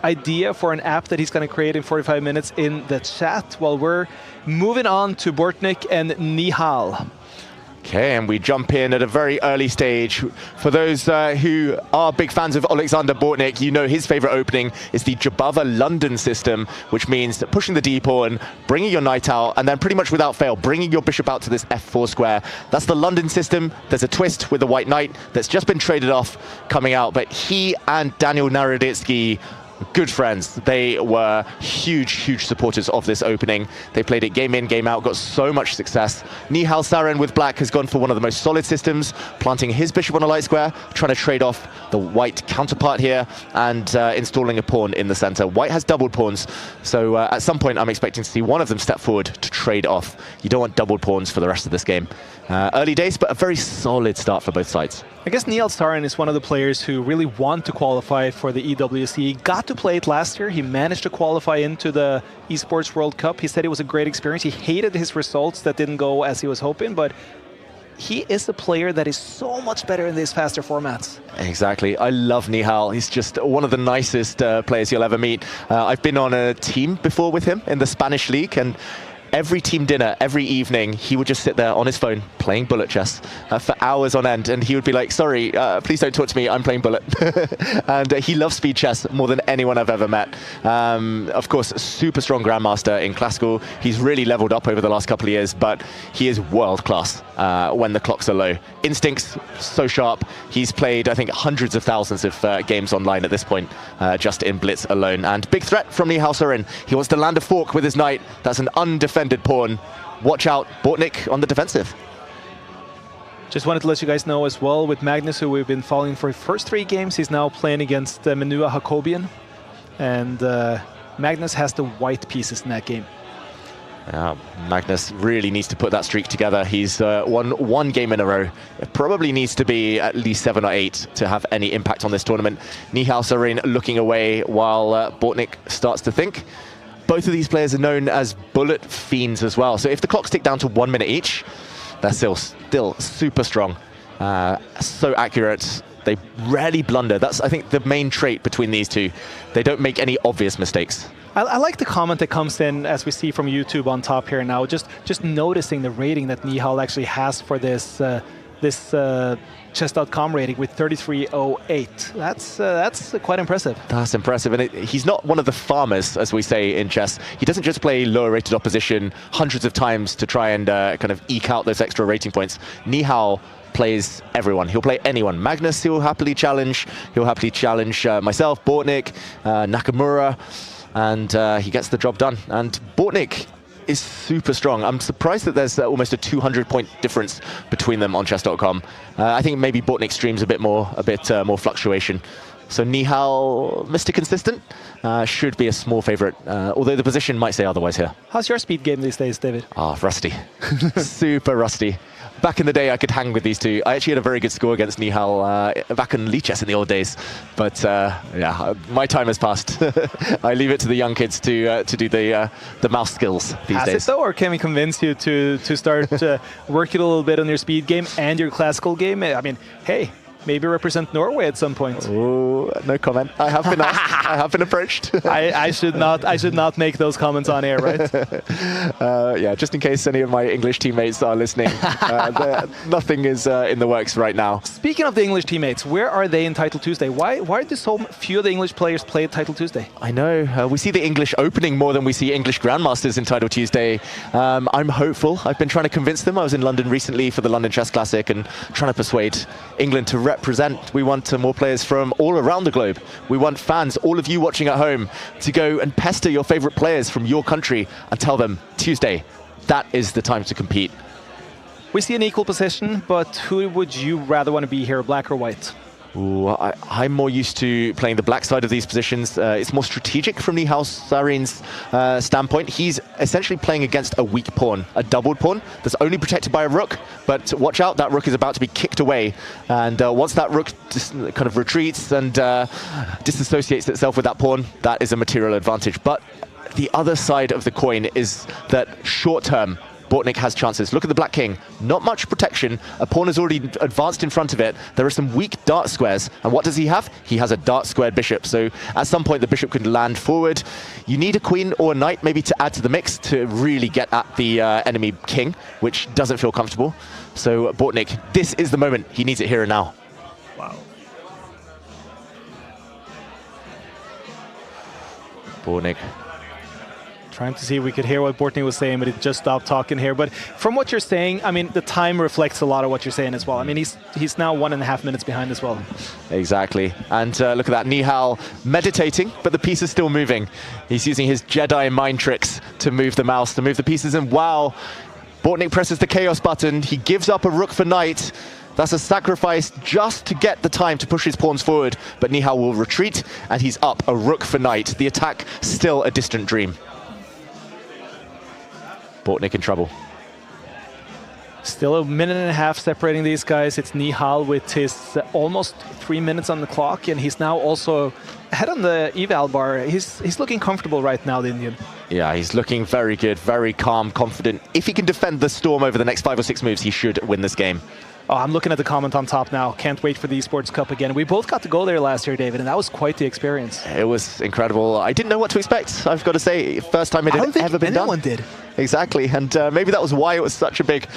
idea for an app that he's going to create in 45 minutes in the chat. While we're moving on to Bortnyk and Nihal. Okay, and we jump in at a very early stage. For those who are big fans of Olexandr Bortnyk, you know his favorite opening is the Jobava London system, which means pushing the d pawn, bringing your knight out, and then pretty much without fail, bringing your bishop out to this f4 square. That's the London system. There's a twist with the white knight that's just been traded off coming out, but he and Daniel Naroditsky, good friends. They were huge supporters of this opening. They played it game in, game out, got so much success. Nihal Sarin with black has gone for one of the most solid systems, planting his bishop on a light square, trying to trade off the white counterpart here, and installing a pawn in the center. White has doubled pawns, so at some point I'm expecting to see one of them step forward to trade off. You don't want doubled pawns for the rest of this game. Early days, but a very solid start for both sides. I guess Nihal Sarin is one of the players who really want to qualify for the EWC. He got to play it last year. He managed to qualify into the Esports World Cup. He said it was a great experience. He hated his results that didn't go as he was hoping, but he is a player that is so much better in these faster formats. Exactly. I love Nihal. He's just one of the nicest players you'll ever meet. I've been on a team before with him in the Spanish league, and every team dinner, every evening, he would just sit there on his phone playing bullet chess for hours on end, and he would be like, sorry, please don't talk to me, I'm playing bullet. And he loves speed chess more than anyone I've ever met. Of course, super strong grandmaster in classical. He's really leveled up over the last couple of years, but he is world class when the clocks are low. Instincts, so sharp. He's played, I think, hundreds of thousands of games online at this point, just in Blitz alone. And big threat from Nihal Sarin. He wants to land a fork with his knight. That's an undefended pawn. Watch out, Bortnyk on the defensive. Just wanted to let you guys know as well, with Magnus, who we've been following for the first 3 games, he's now playing against Menua Jacobian. And Magnus has the white pieces in that game. Magnus really needs to put that streak together. He's won 1 game in a row. It probably needs to be at least 7 or 8 to have any impact on this tournament. Nihal Sarin looking away while Bortnyk starts to think. Both of these players are known as bullet fiends as well. So if the clocks tick down to 1 minute each, they're still super strong. So accurate. They rarely blunder. That's, I think, the main trait between these two. They don't make any obvious mistakes. I like the comment that comes in, as we see from YouTube on top here now, just noticing the rating that Nihal actually has for this chess.com rating with 3308. That's quite impressive. That's impressive, and he's not one of the farmers, as we say in chess. He doesn't just play lower rated opposition hundreds of times to try and kind of eke out those extra rating points. Nihal plays everyone. He'll play anyone. Magnus, he'll happily challenge. He'll happily challenge myself, Bortnyk, Nakamura, and he gets the job done. And Bortnyk is super strong. I'm surprised that there's almost a 200-point difference between them on chess.com. I think maybe Bortnyk streams a bit more fluctuation. So Nihal, Mr. Consistent, should be a small favorite, although the position might say otherwise here. How's your speed game these days, David? Rusty. Super rusty. Back in the day, I could hang with these two. I actually had a very good score against Nihal back in League Chess in the old days. But yeah, my time has passed. I leave it to the young kids to do the mouse skills these days. Has it though, or can we convince you to start working a little bit on your speed game and your classical game? I mean, hey, maybe represent Norway at some point. Ooh, no comment. I have been asked. I have been approached. I should not make those comments on air, right? Yeah, just in case any of my English teammates are listening. Nothing is in the works right now. Speaking of the English teammates, where are they in Title Tuesday? Why do so few of the English players play at Title Tuesday? I know. We see the English opening more than we see English Grandmasters in Title Tuesday. I'm hopeful. I've been trying to convince them. I was in London recently for the London Chess Classic and trying to persuade England to represent. We want more players from all around the globe. We want fans, all of you watching at home, to go and pester your favorite players from your country and tell them, Tuesday, that is the time to compete. We see an equal position, but who would you rather want to be here, black or white? Ooh, I'm more used to playing the black side of these positions. It's more strategic from Nihal Sarin's standpoint. He's essentially playing against a weak pawn, a doubled pawn that's only protected by a rook. But watch out, that rook is about to be kicked away. And once that rook kind of retreats and disassociates itself with that pawn, that is a material advantage. But the other side of the coin is that short-term, Bortnyk has chances. Look at the black king. Not much protection. A pawn has already advanced in front of it. There are some weak dart squares. And what does he have? He has a dart squared bishop. So at some point, the bishop could land forward. You need a queen or a knight maybe to add to the mix to really get at the enemy king, which doesn't feel comfortable. So Bortnyk, this is the moment. He needs it here and now. Wow. Bortnyk. Trying to see if we could hear what Bortnyk was saying, but it just stopped talking here. But from what you're saying, I mean, the time reflects a lot of what you're saying as well. I mean, he's now 1.5 minutes behind as well. Exactly. And look at that, Nihal meditating, but the piece is still moving. He's using his Jedi mind tricks to move the mouse, to move the pieces, and wow, Bortnyk presses the chaos button. He gives up a rook for knight. That's a sacrifice just to get the time to push his pawns forward, but Nihal will retreat, and he's up a rook for knight. The attack still a distant dream. Bortnyk in trouble. Still 1.5 minutes separating these guys. It's Nihal with his almost 3 minutes on the clock, and he's now also ahead on the eval bar. He's looking comfortable right now, the Indian. Yeah, he's looking very good, very calm, confident. If he can defend the storm over the next 5 or 6 moves, he should win this game. Oh, I'm looking at the comment on top now. Can't wait for the Esports Cup again. We both got to go there last year, David, and that was quite the experience. It was incredible. I didn't know what to expect, I've got to say. First time it had ever been done. Anyone did. Exactly, and maybe that was why it was such a big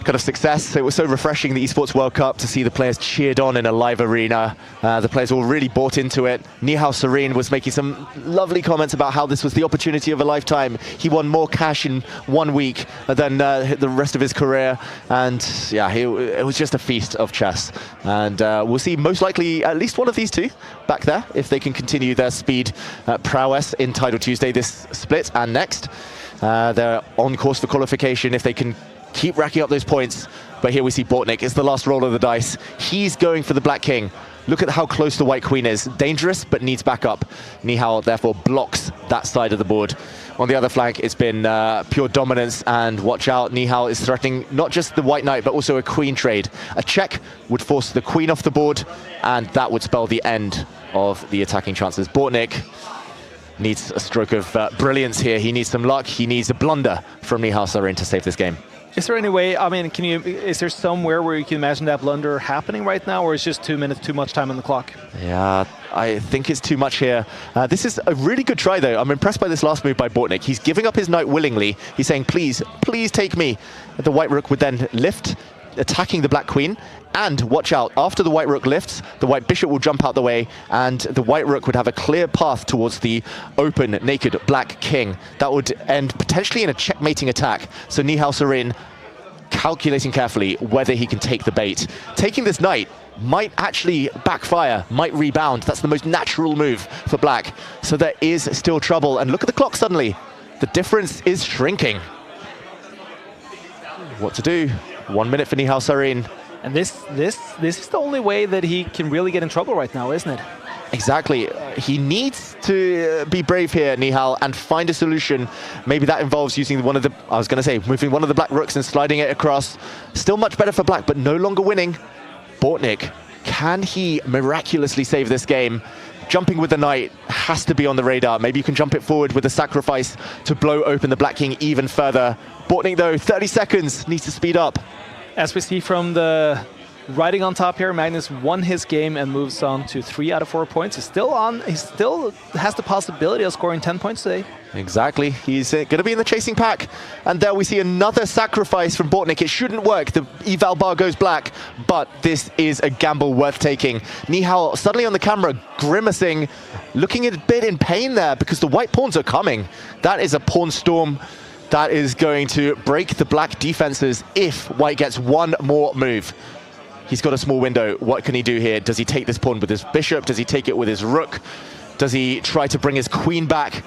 kind of success. It was so refreshing, the Esports World Cup, to see the players cheered on in a live arena. The players all really bought into it. Nihal Sarin was making some lovely comments about how this was the opportunity of a lifetime. He won more cash in 1 week than the rest of his career. And yeah, it was just a feast of chess. And we'll see most likely at least one of these two back there, if they can continue their speed prowess in Title Tuesday this split and next. They're on course for qualification if they can keep racking up those points. But here we see Bortnyk. It's the last roll of the dice. He's going for the black king. Look at how close the white queen is. Dangerous, but needs backup. Nihal therefore blocks that side of the board. On the other flank, it's been pure dominance, and watch out, Nihal is threatening not just the white knight, but also a queen trade. A check would force the queen off the board, and that would spell the end of the attacking chances. Bortnyk needs a stroke of brilliance here. He needs some luck. He needs a blunder from Nihal Sarin to save this game. Is there any way, I mean, is there somewhere where you can imagine that blunder happening right now, or is just 2 minutes too much time on the clock? Yeah, I think it's too much here. This is a really good try, though. I'm impressed by this last move by Bortnyk. He's giving up his knight willingly. He's saying, please, please take me. The white rook would then lift, attacking the black queen. And watch out, after the white rook lifts, the white bishop will jump out the way, and the white rook would have a clear path towards the open, naked black king. That would end potentially in a checkmating attack. So Nihal Sarin calculating carefully whether he can take the bait. Taking this knight might actually backfire, might rebound. That's the most natural move for black. So there is still trouble. And look at the clock suddenly. The difference is shrinking. What to do? 1 minute for Nihal Sarin. And this is the only way that he can really get in trouble right now, isn't it? Exactly. He needs to be brave here, Nihal, and find a solution. Maybe that involves using one of the, I was going to say, moving one of the black rooks and sliding it across. Still much better for black, but no longer winning. Bortnyk, can he miraculously save this game? Jumping with the knight has to be on the radar. Maybe you can jump it forward with a sacrifice to blow open the black king even further. Bortnyk, though, 30 seconds, needs to speed up. As we see from the writing on top here, Magnus won his game and moves on to 3 out of 4 points. He's still on. He still has the possibility of scoring 10 points today. Exactly. He's going to be in the chasing pack. And there we see another sacrifice from Bortnyk. It shouldn't work. The eval bar goes black, but this is a gamble worth taking. Nihal suddenly on the camera grimacing, looking a bit in pain there because the white pawns are coming. That is a pawn storm. That is going to break the black defenses if white gets one more move. He's got a small window. What can he do here? Does he take this pawn with his bishop? Does he take it with his rook? Does he try to bring his queen back?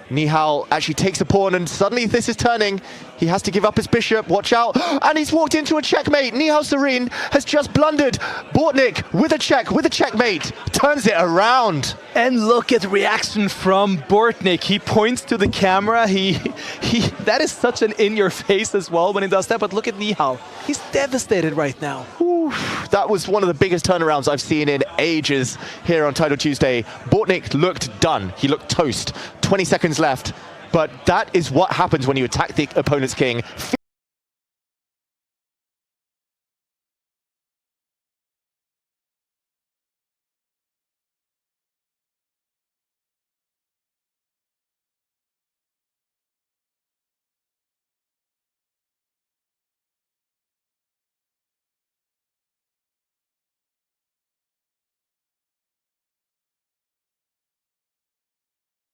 Nihal actually takes a pawn, and suddenly this is turning. He has to give up his bishop. Watch out. And he's walked into a checkmate. Nihal Sarin has just blundered. Bortnyk with a checkmate. Turns it around. And look at the reaction from Bortnyk. He points to the camera. That is such an in-your-face as well when he does that. But look at Nihal. He's devastated right now. That was one of the biggest turnarounds I've seen in ages here on Title Tuesday. Bortnyk looked done. He looked toast. 20 seconds left. But that is what happens when you attack the opponent's king.